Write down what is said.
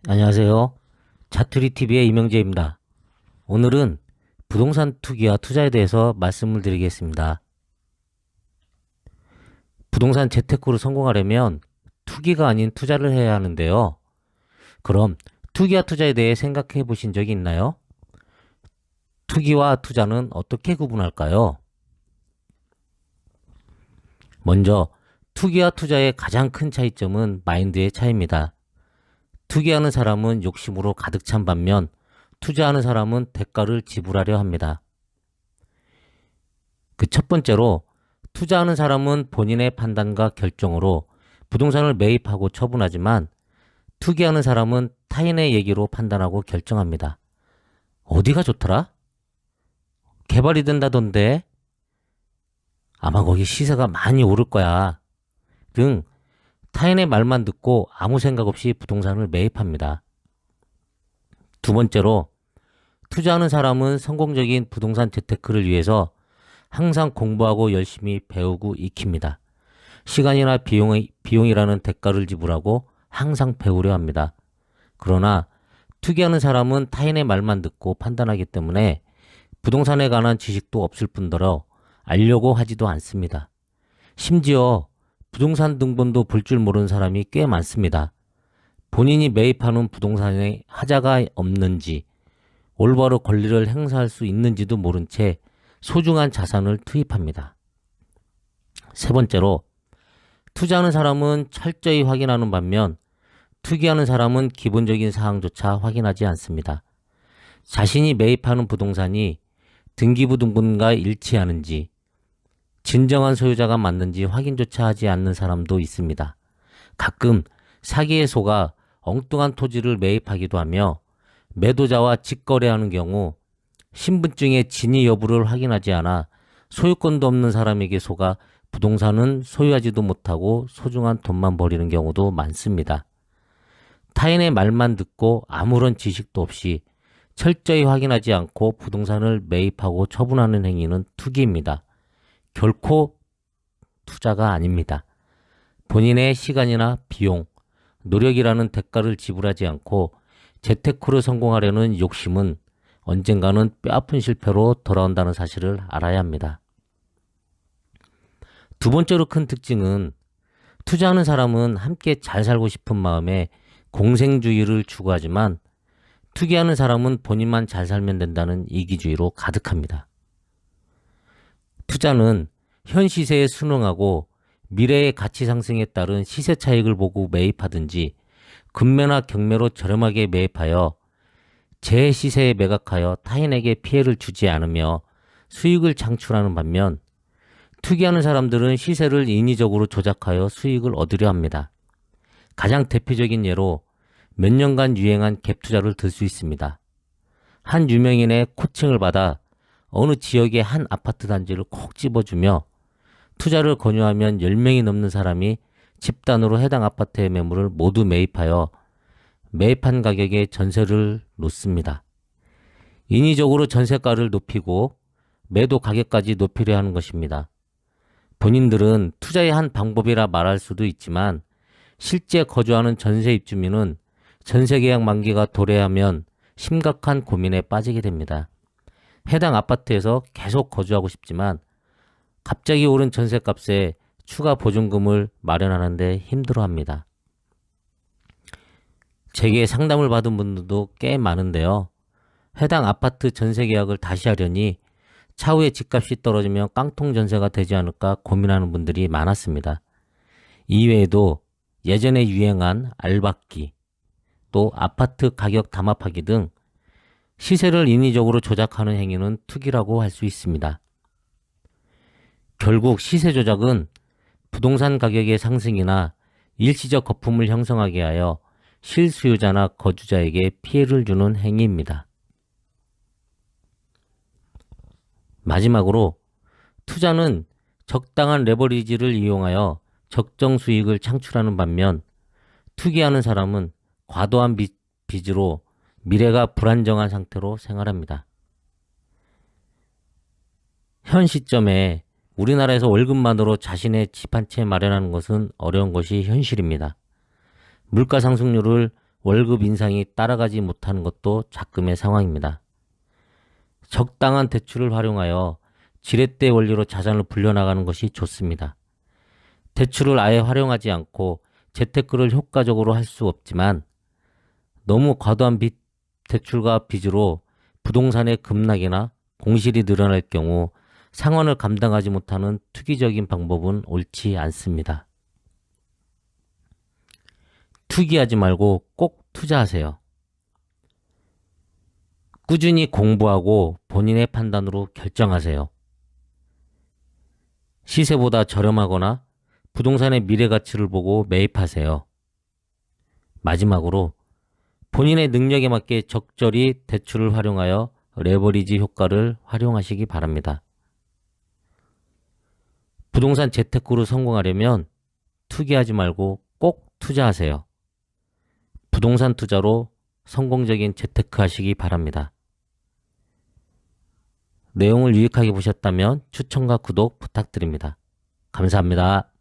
안녕하세요. 자투리TV의 이명재입니다. 오늘은 부동산 투기와 투자에 대해서 말씀을 드리겠습니다. 부동산 재테크로 성공하려면 투기가 아닌 투자를 해야 하는데요. 그럼 투기와 투자에 대해 생각해 보신 적이 있나요? 투기와 투자는 어떻게 구분할까요? 먼저 투기와 투자의 가장 큰 차이점은 마인드의 차이입니다. 투기하는 사람은 욕심으로 가득 찬 반면 투자하는 사람은 대가를 지불하려 합니다. 그 첫 번째로 투자하는 사람은 본인의 판단과 결정으로 부동산을 매입하고 처분하지만 투기하는 사람은 타인의 얘기로 판단하고 결정합니다. 어디가 좋더라? 개발이 된다던데? 아마 거기 시세가 많이 오를 거야. 등 타인의 말만 듣고 아무 생각 없이 부동산을 매입합니다. 두 번째로 투자하는 사람은 성공적인 부동산 재테크를 위해서 항상 공부하고 열심히 배우고 익힙니다. 시간이나 비용이라는 대가를 지불하고 항상 배우려 합니다. 그러나 투기하는 사람은 타인의 말만 듣고 판단하기 때문에 부동산에 관한 지식도 없을 뿐더러 알려고 하지도 않습니다. 심지어 부동산 등본도 볼 줄 모르는 사람이 꽤 많습니다. 본인이 매입하는 부동산에 하자가 없는지, 올바로 권리를 행사할 수 있는지도 모른 채 소중한 자산을 투입합니다. 세 번째로, 투자하는 사람은 철저히 확인하는 반면 투기하는 사람은 기본적인 사항조차 확인하지 않습니다. 자신이 매입하는 부동산이 등기부 등본과 일치하는지, 진정한 소유자가 맞는지 확인조차 하지 않는 사람도 있습니다. 가끔 사기에 속아 엉뚱한 토지를 매입하기도 하며 매도자와 직거래하는 경우 신분증의 진위 여부를 확인하지 않아 소유권도 없는 사람에게 속아 부동산은 소유하지도 못하고 소중한 돈만 버리는 경우도 많습니다. 타인의 말만 듣고 아무런 지식도 없이 철저히 확인하지 않고 부동산을 매입하고 처분하는 행위는 투기입니다. 결코 투자가 아닙니다. 본인의 시간이나 비용, 노력이라는 대가를 지불하지 않고 재테크로 성공하려는 욕심은 언젠가는 뼈아픈 실패로 돌아온다는 사실을 알아야 합니다. 두 번째로 큰 특징은 투자하는 사람은 함께 잘 살고 싶은 마음에 공생주의를 추구하지만 투기하는 사람은 본인만 잘 살면 된다는 이기주의로 가득합니다. 투자는 현 시세에 순응하고 미래의 가치 상승에 따른 시세 차익을 보고 매입하든지 금매나 경매로 저렴하게 매입하여 제 시세에 매각하여 타인에게 피해를 주지 않으며 수익을 창출하는 반면 투기하는 사람들은 시세를 인위적으로 조작하여 수익을 얻으려 합니다. 가장 대표적인 예로 몇 년간 유행한 갭 투자를 들 수 있습니다. 한 유명인의 코칭을 받아 어느 지역의 한 아파트 단지를 콕 집어주며 투자를 권유하면 10명이 넘는 사람이 집단으로 해당 아파트의 매물을 모두 매입하여 매입한 가격에 전세를 놓습니다. 인위적으로 전세가를 높이고 매도 가격까지 높이려 하는 것입니다. 본인들은 투자의 한 방법이라 말할 수도 있지만 실제 거주하는 전세 입주민은 전세계약 만기가 도래하면 심각한 고민에 빠지게 됩니다. 해당 아파트에서 계속 거주하고 싶지만 갑자기 오른 전셋값에 추가 보증금을 마련하는데 힘들어합니다. 제게 상담을 받은 분들도 꽤 많은데요. 해당 아파트 전세 계약을 다시 하려니 차후에 집값이 떨어지면 깡통 전세가 되지 않을까 고민하는 분들이 많았습니다. 이외에도 예전에 유행한 알박기, 또 아파트 가격 담합하기 등 시세를 인위적으로 조작하는 행위는 투기라고 할 수 있습니다. 결국 시세 조작은 부동산 가격의 상승이나 일시적 거품을 형성하게 하여 실수요자나 거주자에게 피해를 주는 행위입니다. 마지막으로 투자는 적당한 레버리지를 이용하여 적정 수익을 창출하는 반면 투기하는 사람은 과도한 빚으로 미래가 불안정한 상태로 생활합니다. 현 시점에 우리나라에서 월급만으로 자신의 집 한 채 마련하는 것은 어려운 것이 현실입니다. 물가 상승률을 월급 인상이 따라가지 못하는 것도 작금의 상황입니다. 적당한 대출을 활용하여 지렛대 원리로 자산을 불려나가는 것이 좋습니다. 대출을 아예 활용하지 않고 재테크를 효과적으로 할 수 없지만 너무 과도한 대출과 빚으로 부동산의 급락이나 공실이 늘어날 경우 상환을 감당하지 못하는 투기적인 방법은 옳지 않습니다. 투기하지 말고 꼭 투자하세요. 꾸준히 공부하고 본인의 판단으로 결정하세요. 시세보다 저렴하거나 부동산의 미래 가치를 보고 매입하세요. 마지막으로 본인의 능력에 맞게 적절히 대출을 활용하여 레버리지 효과를 활용하시기 바랍니다. 부동산 재테크로 성공하려면 투기하지 말고 꼭 투자하세요. 부동산 투자로 성공적인 재테크 하시기 바랍니다. 내용을 유익하게 보셨다면 추천과 구독 부탁드립니다. 감사합니다.